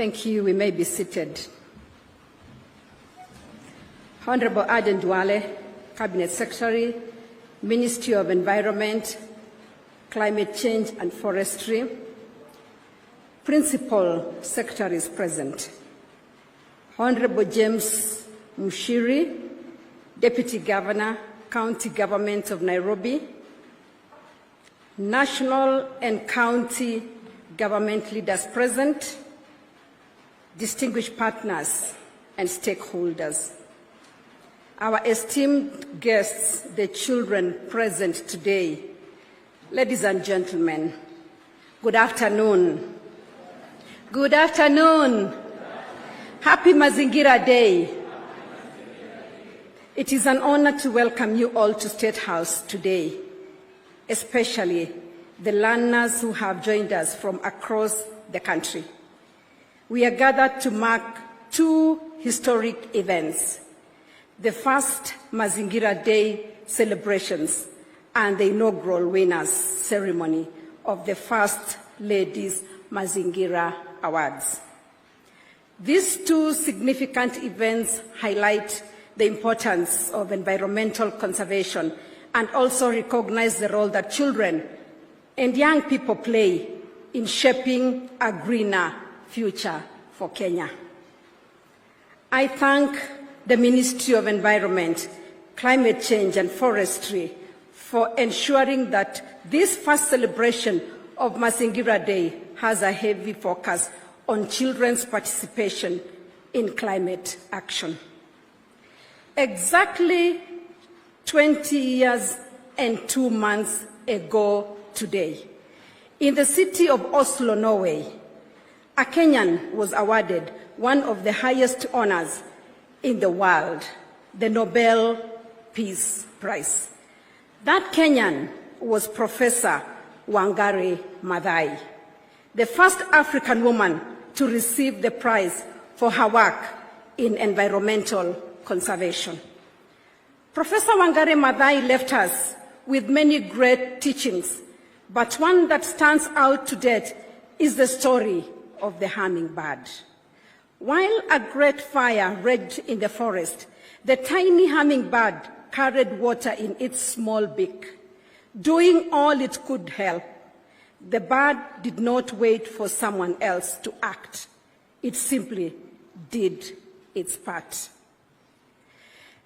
Thank you. We may be seated. Honorable Aden Duale, Cabinet Secretary, Ministry of Environment, Climate Change and Forestry, Principal Secretaries present, Honorable James Mushiri, Deputy Governor, County Government of Nairobi, National and County Government leaders present, distinguished partners and stakeholders, our esteemed guests, the children present today, ladies and gentlemen, good afternoon. Good afternoon. Happy Mazingira Day. It is an honor to welcome you all to State House today, especially the learners who have joined us from across the country. We are gathered to mark two historic events: the first Mazingira Day celebrations and the inaugural winners ceremony of the First Lady's Mazingira Awards. These two significant events highlight the importance of environmental conservation and also recognize the role that children and young people play in shaping a greener future for Kenya. I thank the Ministry of Environment, Climate Change and Forestry for ensuring that this first celebration of Mazingira Day has a heavy focus on children's participation in climate action. Exactly 20 years and 2 months ago today, in the city of Oslo, Norway, a Kenyan was awarded one of the highest honors in the world, the Nobel Peace Prize. That Kenyan was Professor Wangari Maathai, the first African woman to receive the prize for her work in environmental conservation. Professor Wangari Maathai left us with many great teachings, but one that stands out to date is the story of the hummingbird. While a great fire raged in the forest, the tiny hummingbird carried water in its small beak. Doing all it could help, the bird did not wait for someone else to act. It simply did its part.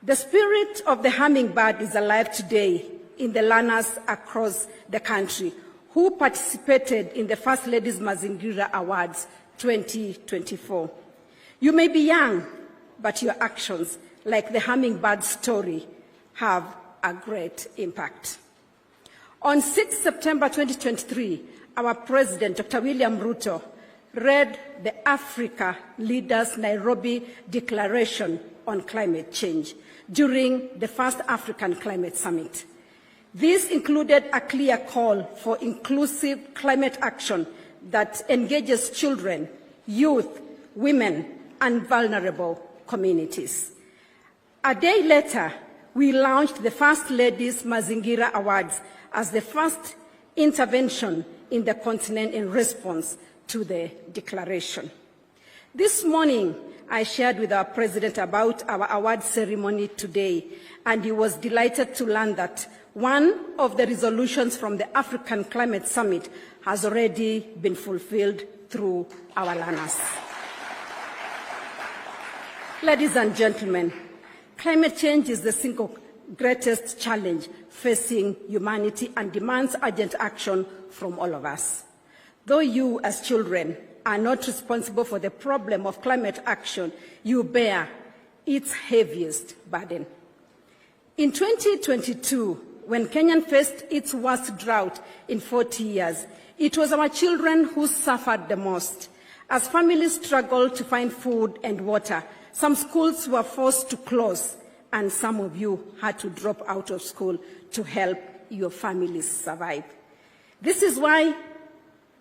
The spirit of the hummingbird is alive today in the learners across the country who participated in the First Lady's Mazingira Awards 2024. You may be young, but your actions, like the hummingbird story, have a great impact. On 6 September 2023, our President, Dr. William Ruto, read the Africa Leaders Nairobi Declaration on Climate Change during the first African Climate Summit. This included a clear call for inclusive climate action that engages children, youth, women, and vulnerable communities. A day later, we launched the First Lady's Mazingira Awards as the first intervention in the continent in response to the declaration. This morning, I shared with our President about our award ceremony today, and he was delighted to learn that one of the resolutions from the African Climate Summit has already been fulfilled through our learners. Ladies and gentlemen, climate change is the single greatest challenge facing humanity and demands urgent action from all of us. Though you, as children, are not responsible for the problem of climate action, you bear its heaviest burden. In 2022, when Kenya faced its worst drought in 40 years, it was our children who suffered the most. As families struggled to find food and water, some schools were forced to close, and some of you had to drop out of school to help your families survive. This is why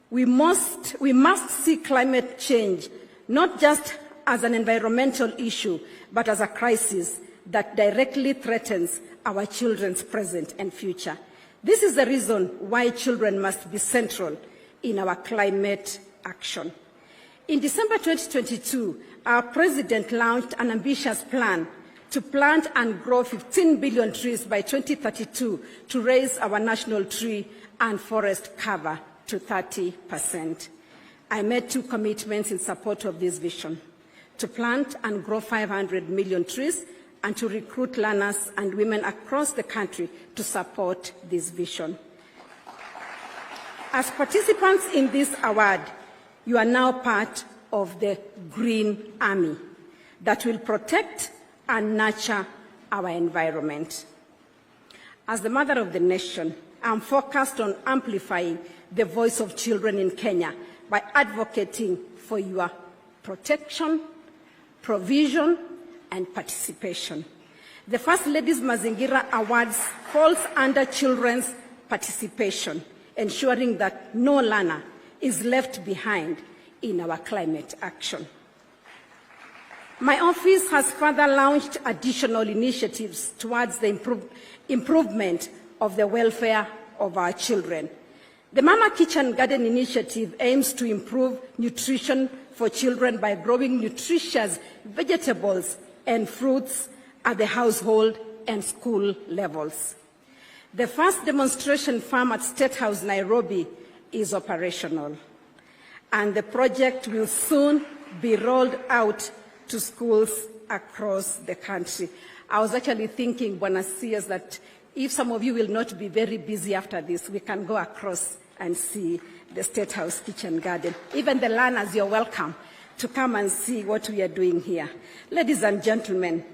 we must see climate change not just as an environmental issue, but as a crisis that directly threatens our children's present and future. This is the reason why children must be central in our climate action. In December 2022, our President launched an ambitious plan to plant and grow 15 billion trees by 2032 to raise our national tree and forest cover to 30%. I made 2 commitments in support of this vision: to plant and grow 500 million trees and to recruit learners and women across the country to support this vision. As participants in this award, you are now part of the Green Army that will protect and nurture our environment. As the mother of the nation, I'm focused on amplifying the voice of children in Kenya by advocating for your protection, provision, and participation. The First Lady's Mazingira Awards falls under children's participation, ensuring that no learner is left behind in our climate action. My office has further launched additional initiatives towards the improvement of the welfare of our children. The Mama Kitchen Garden Initiative aims to improve nutrition for children by growing nutritious vegetables and fruits at the household and school levels. The first demonstration farm at State House, Nairobi, is operational, and the project will soon be rolled out to schools across the country. I was actually thinking, Bwana CS, that if some of you will not be very busy after this, we can go across and see the State House Kitchen Garden. Even the learners, you're welcome to come and see what we are doing here. Ladies and gentlemen,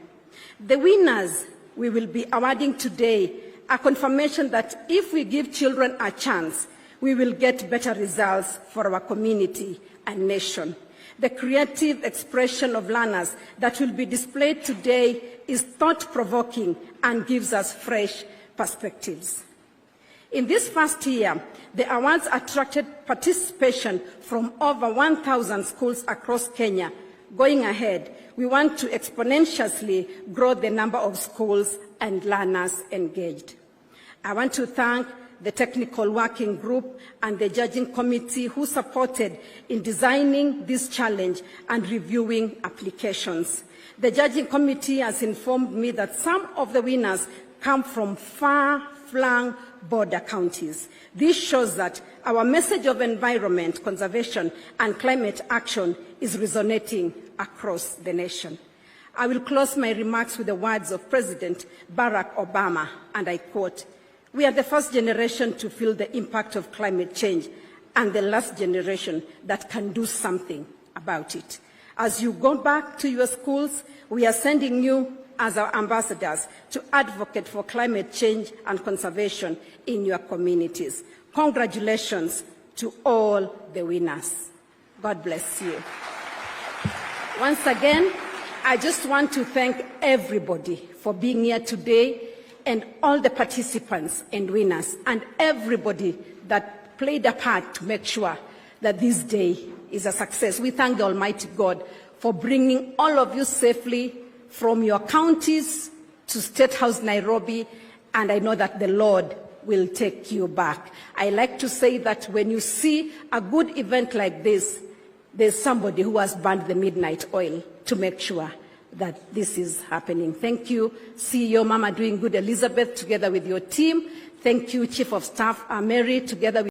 the winners we will be awarding today are confirmation that if we give children a chance, we will get better results for our community and nation. The creative expression of learners that will be displayed today is thought-provoking and gives us fresh perspectives. In this first year, the awards attracted participation from over 1,000 schools across Kenya. Going ahead, we want to exponentially grow the number of schools and learners engaged. I want to thank the technical working group and the judging committee who supported in designing this challenge and reviewing applications. The judging committee has informed me that some of the winners come from far-flung border counties. This shows that our message of environment conservation and climate action is resonating across the nation. I will close my remarks with the words of President Barack Obama, and I quote, "We are the first generation to feel the impact of climate change and the last generation that can do something about it. As you go back to your schools, we are sending you as our ambassadors to advocate for climate change and conservation in your communities." Congratulations to all the winners. God bless you. Once again, I just want to thank everybody for being here today, and all the participants and winners, and everybody that played a part to make sure that this day is a success. We thank the Almighty God for bringing all of you safely from your counties to State House Nairobi, and I know that the Lord will take you back. I like to say that when you see a good event like this, there's somebody who has burned the midnight oil to make sure that this is happening. Thank you, CEO Mama Doing Good Elizabeth, together with your team. Thank you, Chief of Staff Mary, together with